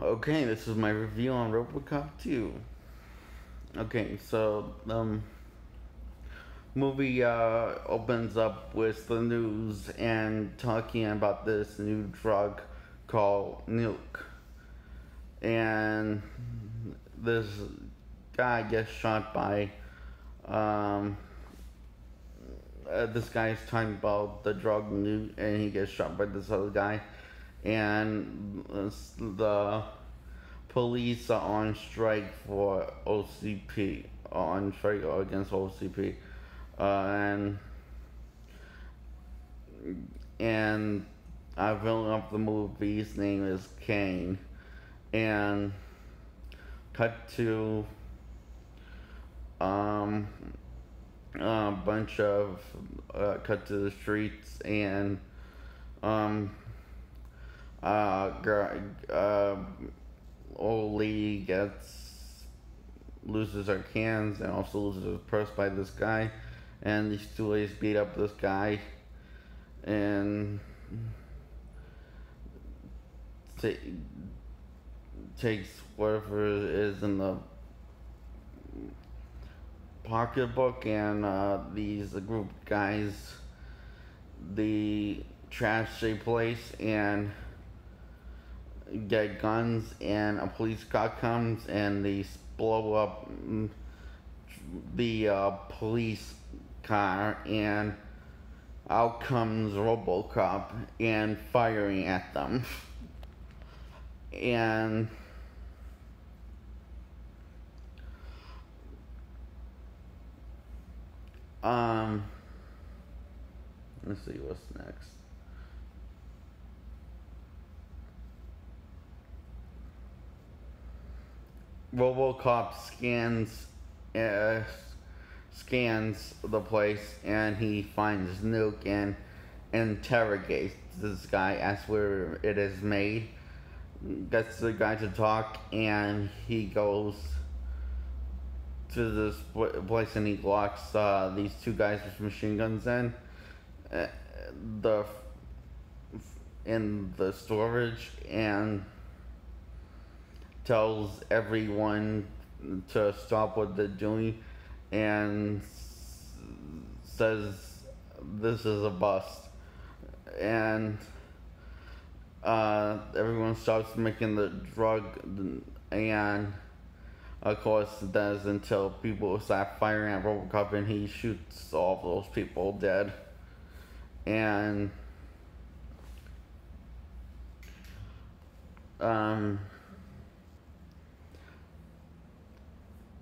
Okay, this is my review on RoboCop 2. Okay, so movie opens up with the news and talking about this new drug called nuke, and this guy gets shot by um, this guy's talking about the drug nuke, and he gets shot by this other guy, and the police are on strike for OCP, on strike against OCP, and and our villain of the movie's name is Kane, and cut to um a bunch of cut to the streets and um uh, uh old lady loses her cans and also loses her purse by this guy, and these two ladies beat up this guy and ta- takes whatever it is in the pocketbook, and these group of guys, the trash a place and get guns, and a police car comes and they blow up the police car, and out comes RoboCop and firing at them. And um let's see what's next. RoboCop uh, scans the place, and he finds Nuke and interrogates this guy, asks where it is made, gets the guy to talk, and he goes to this place and he locks these two guys with machine guns uh, the in the storage, and tells everyone to stop what they're doing, and says this is a bust, and everyone stops making the drug, and of course it does until people start firing at RoboCop and he shoots all of those people dead. And um,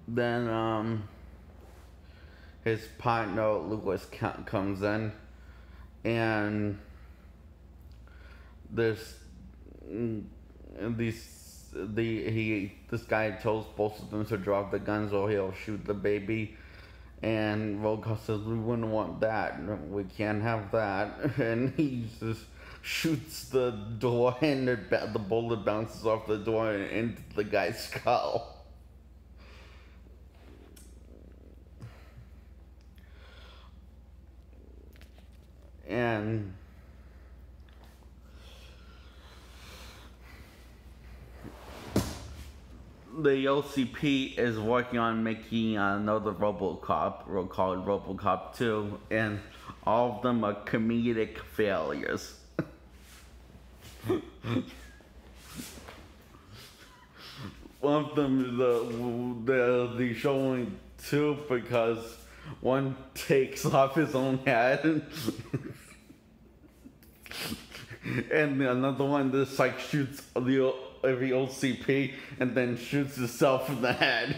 then his partner Lewis comes in, and this this guy tells both of them to drop the guns or he'll shoot the baby, and RoboCop says we wouldn't want that, we can't have that, and he just shoots the door, and the bullet bounces off the door and into the guy's skull. And the OCP is working on making another RoboCop called RoboCop 2, and all of them are comedic failures. One of them the showing two because one takes off his own hat and another one just like shoots every OCP and then shoots himself in the head.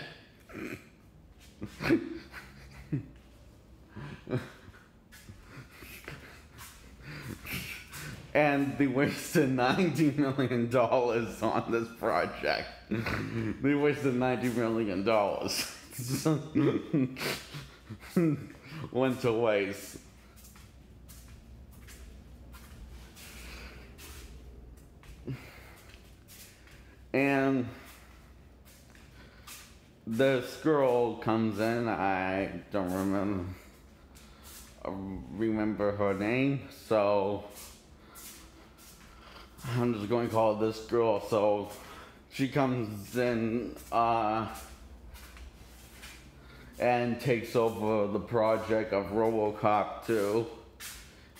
And they wasted $90 million on this project. They wasted $90 million. Went to waste. And this girl comes in, I don't remember her name, so I'm just going to call this girl. So she comes in and takes over the project of RoboCop 2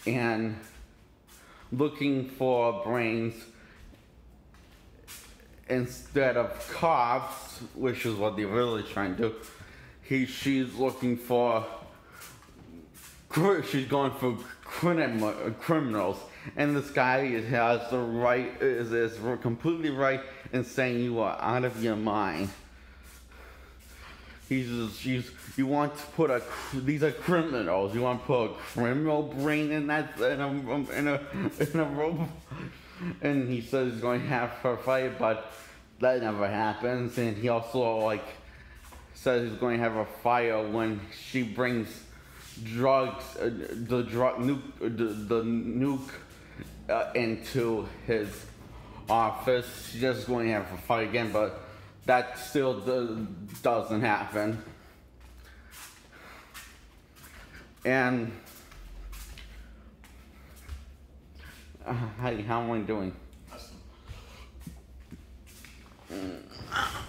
and looking for brains instead of cops, which is what they're really trying to do. She's looking for, she's going for criminals, and this guy has the right, is completely right in saying you are out of your mind. You want to put these are criminals. You want to put a criminal brain in a robot, and he says he's going to have her fight, but that never happens. And he also says he's going to have a fire when she brings drugs, the nuke into his office. She's just going to have a fight again, but that still doesn't happen. And how am I doing?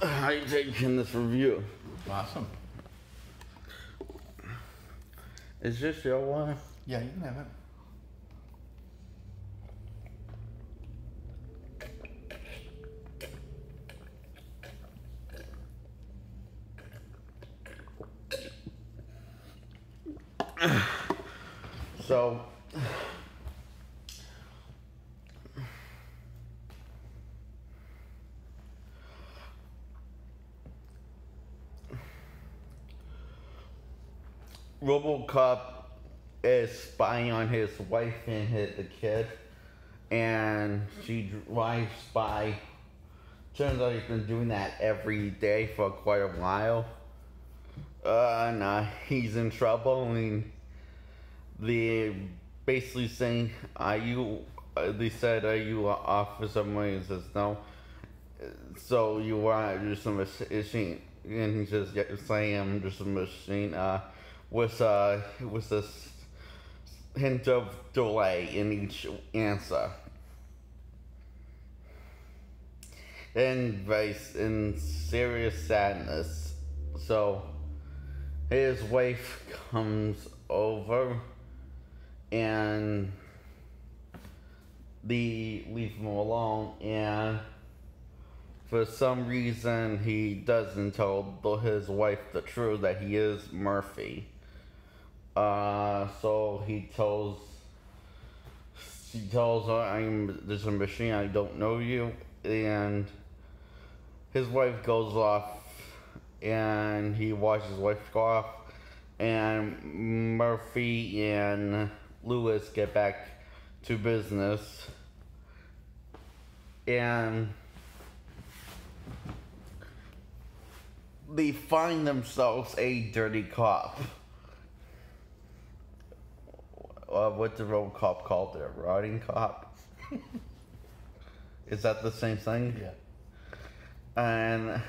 How are you taking this review? Awesome. Is this your water? Yeah, you can have it. So, RoboCop is spying on his wife and the kid, and she drives by. Turns out he's been doing that every day for quite a while. And he's in trouble. I mean, they basically saying, they said, are you Officer Money? He says, no. So you want to do some machine? And he says, yes, I am just a machine. With this hint of delay in each answer. And in serious sadness. So his wife comes over and they leave him alone, and for some reason he doesn't tell his wife the truth that he is Murphy. So she tells her, I'm just a machine, I don't know you, and his wife goes off, and he watches his wife go off, and Murphy and Lewis get back to business, and they find themselves a dirty cop. What's the RoboCop called there? Rotting cop? Is that the same thing? Yeah. And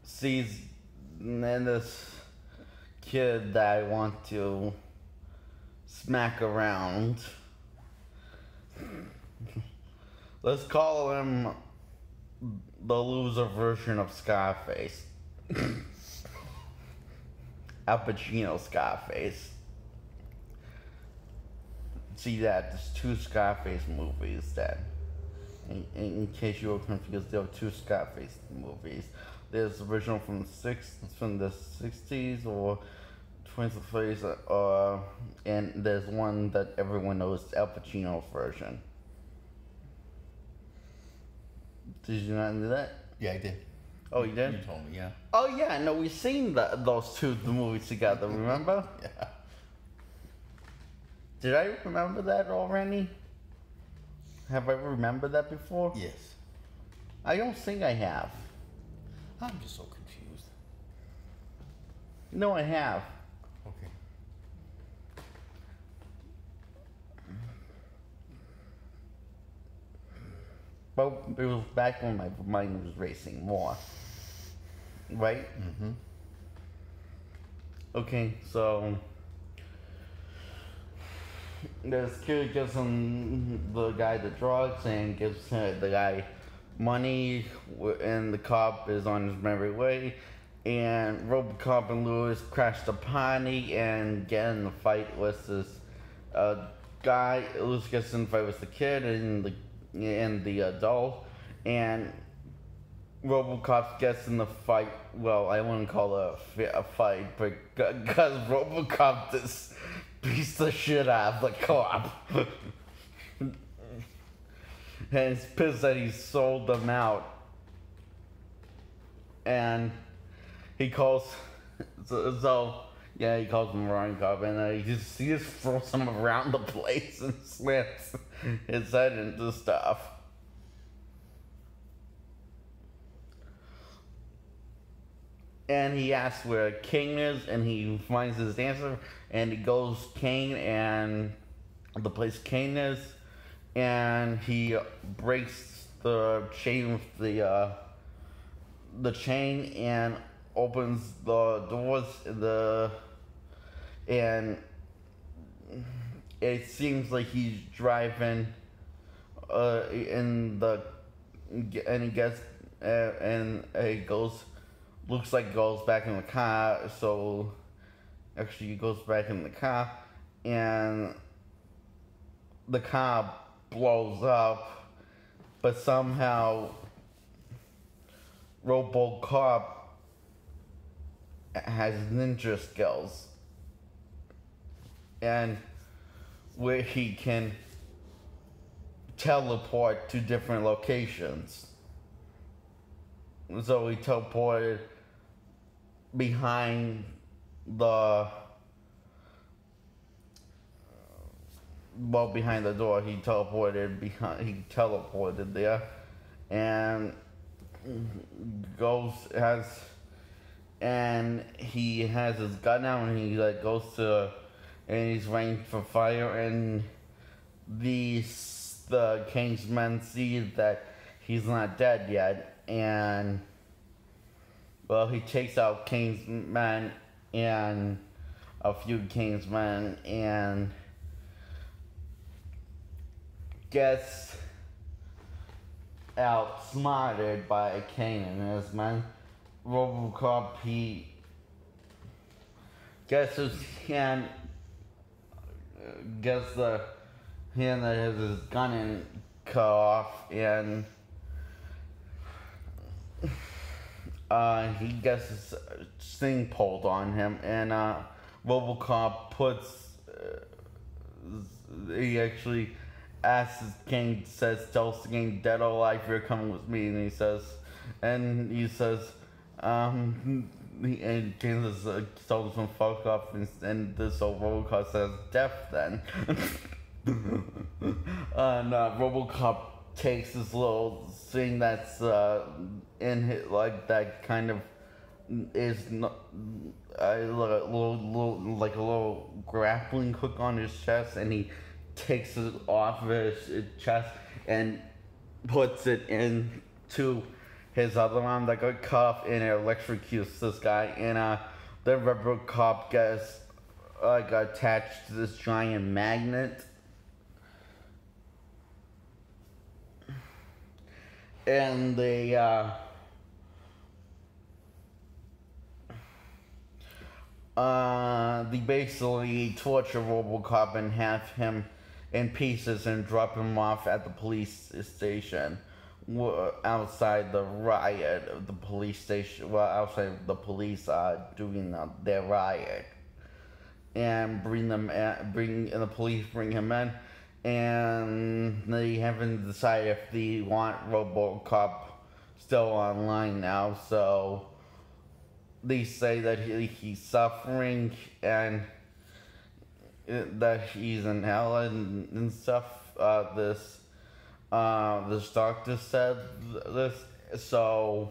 sees then this kid that I want to smack around. Let's call him the loser version of Scarface. Al Pacino Scarface. See that there's two Scarface movies that, in case you were confused, there are two Scarface movies. There's the original from the 60s or 20s, and there's one that everyone knows, Al Pacino version. Did you not know that? Yeah, I did. Oh, you did? You told me, yeah. Oh, yeah, no, we've seen those two movies together, remember? Yeah. Did I remember that already? Have I remembered that before? Yes. I don't think I have. I'm just so confused. No, I have. Okay. Well, it was back when my mind was racing more. Right? Mm-hmm. Okay, so this kid gives the guy the drugs and gives the guy money, and the cop is on his merry way. And RoboCop and Lewis crash the party and get in the fight with this guy. Lewis gets in the fight with the kid and the adult, and RoboCop gets in the fight. Well, I wouldn't call it a fight, but because RoboCop just beats the shit out of the cop. And he's pissed that he sold them out. And he calls, he calls him RoboCop, and he just throws him around the place and slams his head into stuff. And he asks where Kane is, and he finds his answer, and he goes Kane and the place Kane is, and he breaks the chain with the chain and opens the doors and it seems like he's driving and he gets and it looks like goes back in the car. So actually he goes back in the car and the car blows up, but somehow RoboCop has ninja skills and where he can teleport to different locations. So he teleported behind the door. He teleported there and he has his gun out and he and he's waiting for fire, and the King's men see that he's not dead yet, and well, he takes out King's men and a few King's men and gets outsmarted by Kane and his men. RoboCop, he gets the hand that has his gun in cut off, and he gets his thing pulled on him, and RoboCop he actually asks Kane, tells Kane, dead or alive, you're coming with me, and he says, and Kane says, tells him fuck off, and this old RoboCop says, death then. And RoboCop takes this little thing that's in it, like that kind of is not like a little grappling hook on his chest, and he takes it off his chest and puts it into his other arm that got cut off, and it electrocutes this guy, and the RoboCop gets attached to this giant magnet. And they basically torture RoboCop and have him in pieces and drop him off at the police station outside the riot of the police station. Well, outside the police doing their riot, and the police bring him in. And they haven't decided if they want RoboCop still online now, so they say that he's suffering and that he's in hell and stuff. This doctor said this, so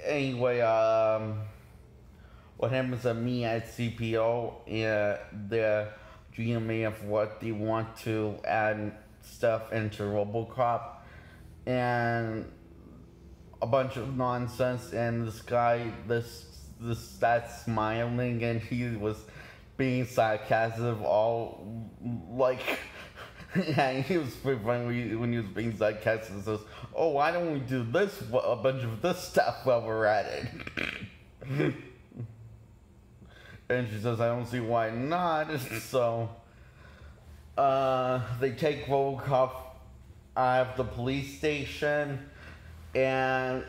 anyway, what happens to me at CPO, they're dreaming me of what they want to add stuff into RoboCop, and a bunch of nonsense, and this guy, that's smiling, and he was being sarcastic, all like, yeah, he was pretty funny when he was being sarcastic. And says, "Oh, why don't we do a bunch of this stuff while we're at it?" And she says, "I don't see why not." So, they take RoboCop out of the police station, and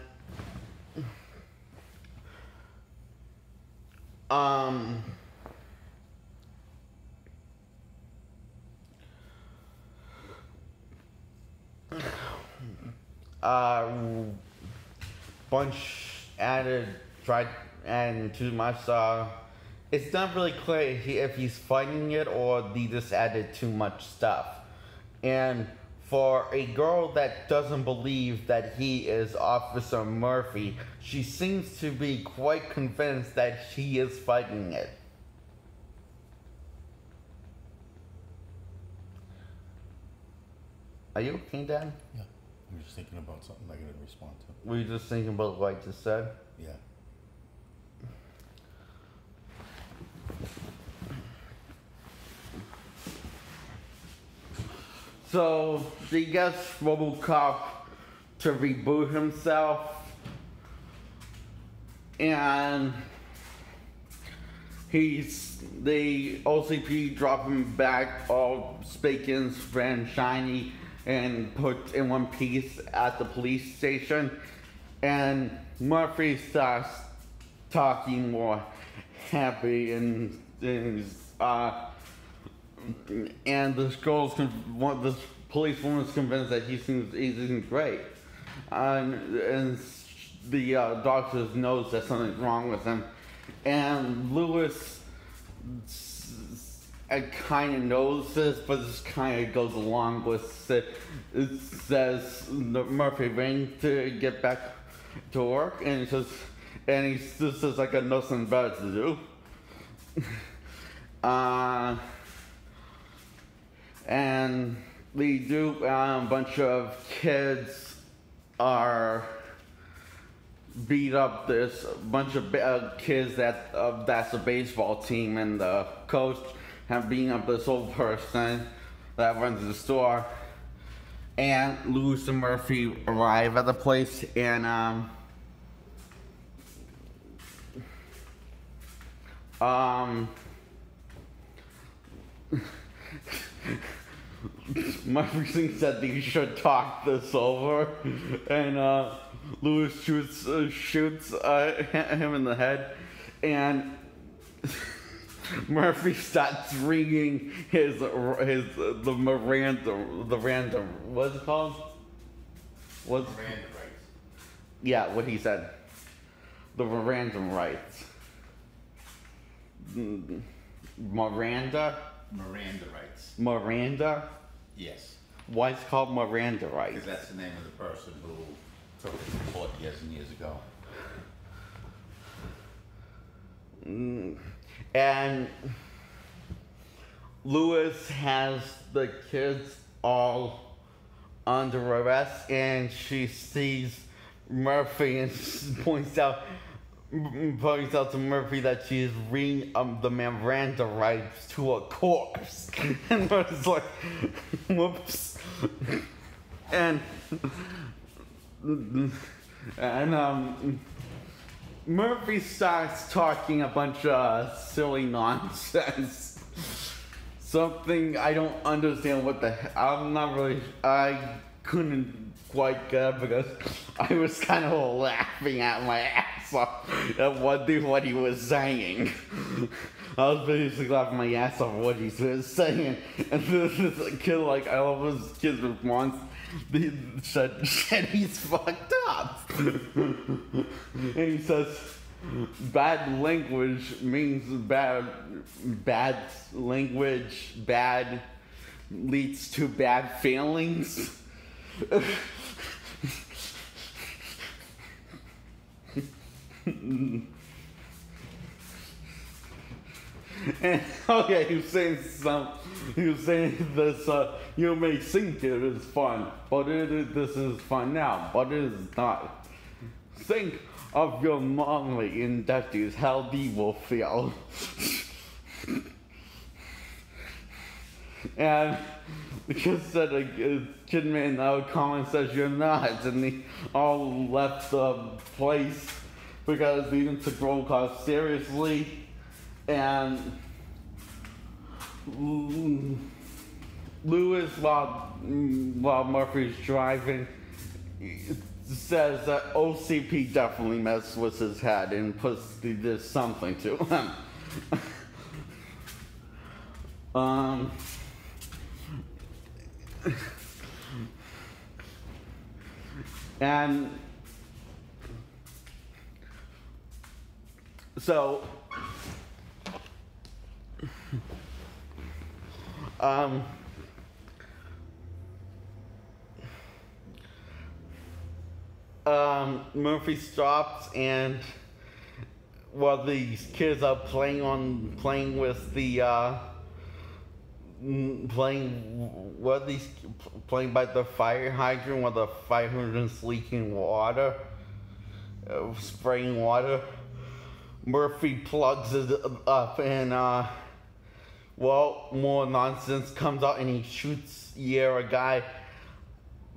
bunch added tried and too much. It's not really clear if he's fighting it or he just added too much stuff. And for a girl that doesn't believe that he is Officer Murphy, she seems to be quite convinced that he is fighting it. Are you okay, Dad? Yeah. I'm just thinking about something I gotta respond to. Were you just thinking about what I just said? Yeah. So, they gets RoboCop to reboot himself, and the OCP drop him back all spick and shiny and put in one piece at the police station, and Murphy starts talking more happy and this this police woman's convinced that he's doing great, and the doctor knows that something's wrong with him, and Lewis kind of knows this, but just kind of goes along with it. It says Murphy rang to get back to work, and he just says, "I got nothing better to do." And they do a bunch of kids are beat up this bunch of kids that's a baseball team, and the coach have beaten up this old person that runs the store. And Lewis and Murphy arrive at the place, and Murphy thinks that they should talk this over, and Lewis shoots him in the head, and Murphy starts ringing the Miranda, what's it called? Miranda rights. Yeah, what he said. The Miranda rights. Miranda rights. Miranda? Yes. Why is it called Miranda rights? Because that's the name of the person who took it to court years and years ago. And Lewis has the kids all under arrest, and she sees Murphy and points out to Murphy that she's reading the Miranda rights to a corpse. And Murphy's like, whoops. And Murphy starts talking a bunch of silly nonsense. Something I don't understand what the hell. I couldn't quite get it because I was kind of laughing at my ass off at what he was saying. I was basically laughing my ass off at what he was saying. And this kid, I love this kid's response. He said he's fucked up. And he says, bad language means bad language, bad leads to bad feelings. And okay, he was saying this, you may think it is fun, but this is fun now, but it is not. think of your mommy inductees, how they will feel. And because said a kid made no comment says you're not, and they all left the place because they didn't take RoboCop seriously. And Lewis, while Murphy's driving, says that OCP definitely messed with his head and did something to him. And so Murphy stops, and while these kids are playing with the playing by the fire hydrant while the fire hydrant's leaking water, spraying water, Murphy plugs it up, and more nonsense comes out, and he shoots a guy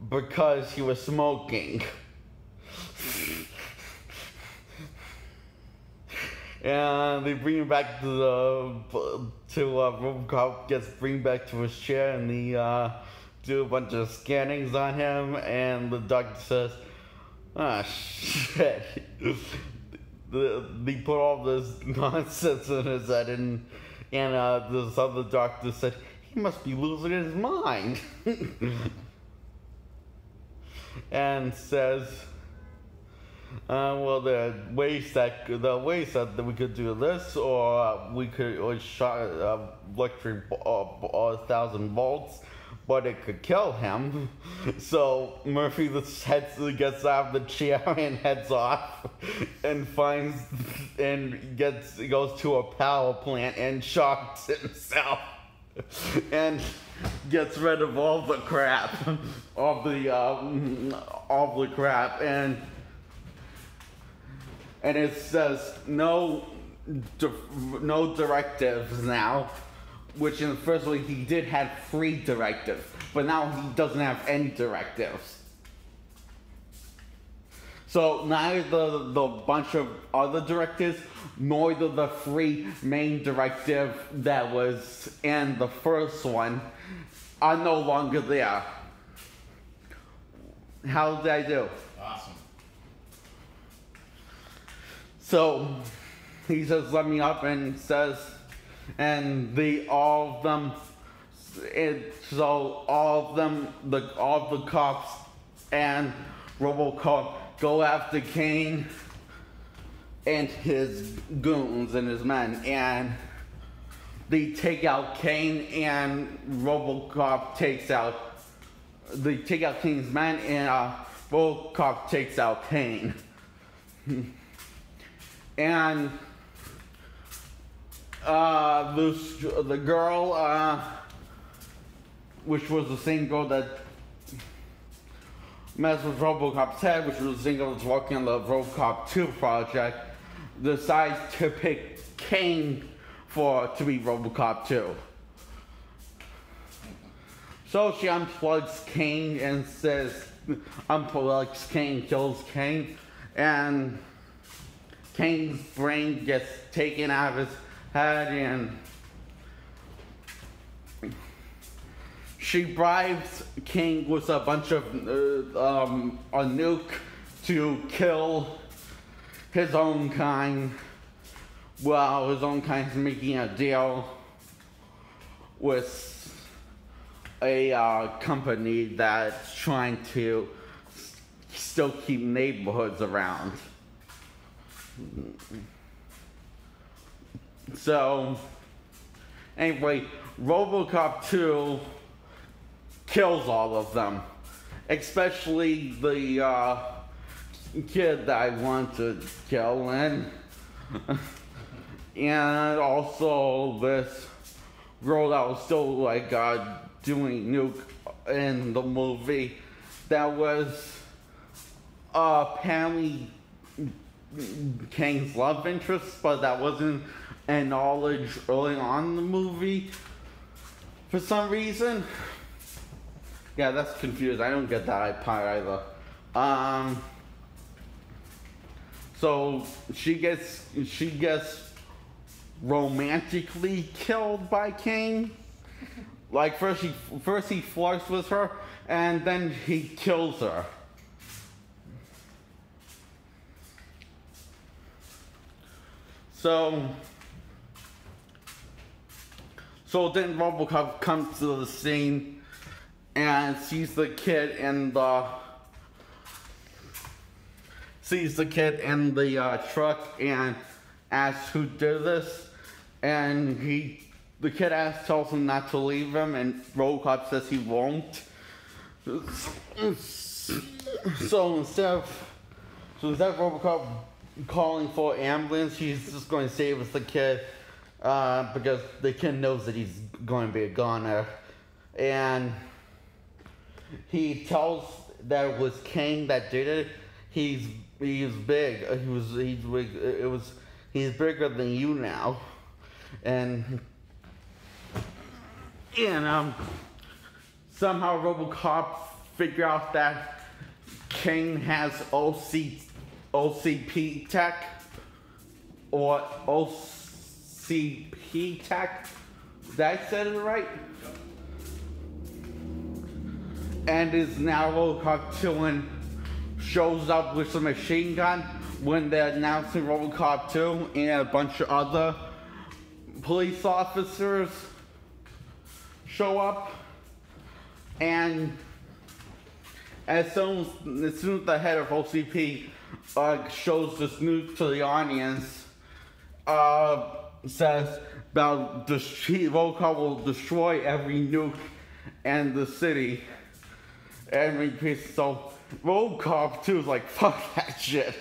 because he was smoking. And they bring him back to RoboCop gets bring back to his chair, and they do a bunch of scannings on him, and the doctor says, "Ah, shit." They put all this nonsense in his head, and this other doctor said he must be losing his mind. And says, well, the ways that we could do this, or we could shot electric 1,000 volts, but it could kill him. So Murphy gets out of the chair and heads off, and goes to a power plant and shocks himself, and gets rid of all the crap, and it says no directives now, which in the first one he did have 3 directives, but now he doesn't have any directives. So neither the bunch of other directives, nor the 3 main directive that was in the first one are no longer there. How did I do? Awesome. So he says, "Let me up," and says, and all the cops and RoboCop go after Kane and his goons and his men, and they take out Kane, and they take out Kane's men, and RoboCop takes out Kane. And the girl, which was the same girl that messed with RoboCop's head, which was the same girl that's working on the RoboCop 2 project, decides to pick Kane to be RoboCop 2. So she unplugs Kane and kills Kane, and Kane's brain gets taken out of his head, and she bribes Kane with a bunch of a nuke to kill his own kind, while his own kind is making a deal with a company that's trying to still keep neighborhoods around. So, anyway, RoboCop 2 kills all of them, especially the kid that I want to kill, and also this girl that was still doing nuke in the movie, that was apparently Kang's love interest, but that wasn't acknowledged early on in the movie for some reason. Yeah, that's confused. I don't get that part either. So she gets romantically killed by Kang. Like first he flirts with her, and then he kills her. So then RoboCop comes to the scene and sees the kid in the truck and asks who did this, and the kid tells him not to leave him, and RoboCop says he won't. So instead of RoboCop calling for ambulance, he's just going to save the kid because the kid knows that he's going to be a goner, and he tells that it was Kang that did it. He's big. He's bigger than you now, and somehow RoboCop figure out that Kang has OCP tech or OCP tech. Did I say it right? And is now RoboCop 2 and shows up with a machine gun when they're announcing RoboCop 2 and a bunch of other police officers show up, and as soon as the head of OCP shows this nuke to the audience, says about RoboCop will destroy every nuke in the city, every piece. So RoboCop 2 is like, fuck that shit,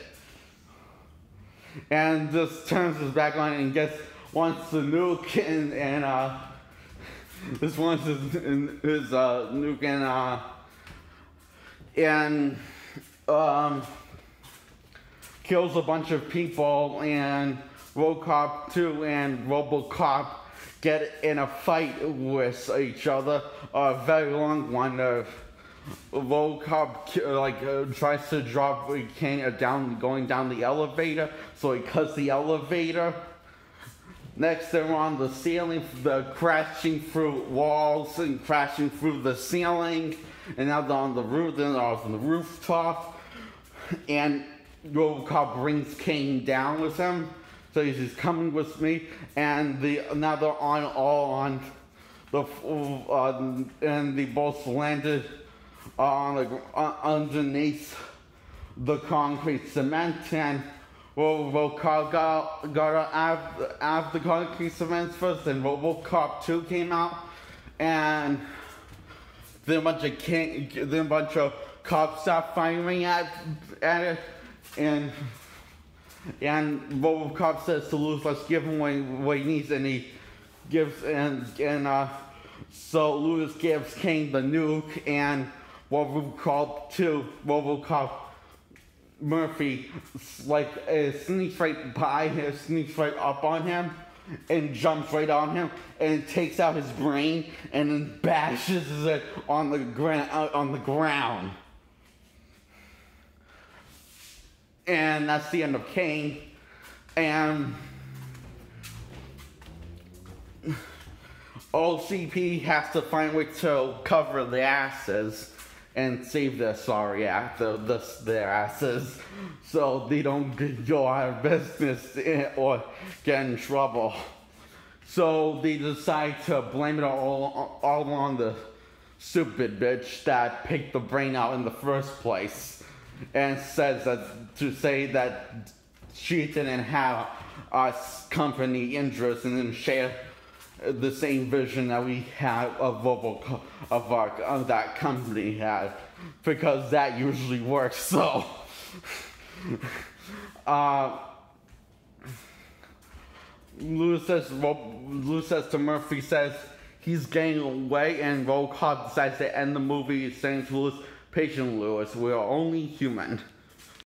and just turns his back on it and wants the nuke and this one's his nuke and kills a bunch of people, and RoboCop 2 and RoboCop get in a fight with each other, a very long one. RoboCop tries to drop Kang going down the elevator, so he cuts the elevator. Next, they're on the ceiling, they're crashing through walls and crashing through the ceiling, and now they're on the roof. Then they're on the rooftop, and RoboCop brings Kang down with him. So he's coming with me, and now they're all on the and they both landed underneath the concrete cement, and RoboCop got out of the concrete cement first, and RoboCop 2 came out, and then a bunch of cops stopped firing at it, and RoboCop says to Lewis, let's give him what he needs, and he gives so Lewis gives Kang the nuke, and RoboCop Murphy sneaks right by him, sneaks right up on him, and jumps right on him, and takes out his brain, and then bashes it on the ground. And that's the end of Kang. And OCP has to find a way to cover the asses and save their their asses, so they don't go out of business or get in trouble. So they decide to blame it all on the stupid bitch that picked the brain out in the first place, and says that she didn't have us company interest and didn't share the same vision that we had of RoboCop, of that company had, because that usually works. So Lewis says to Murphy, says he's getting away, and RoboCop decides to end the movie saying to Lewis, "Patient Lewis, we are only human."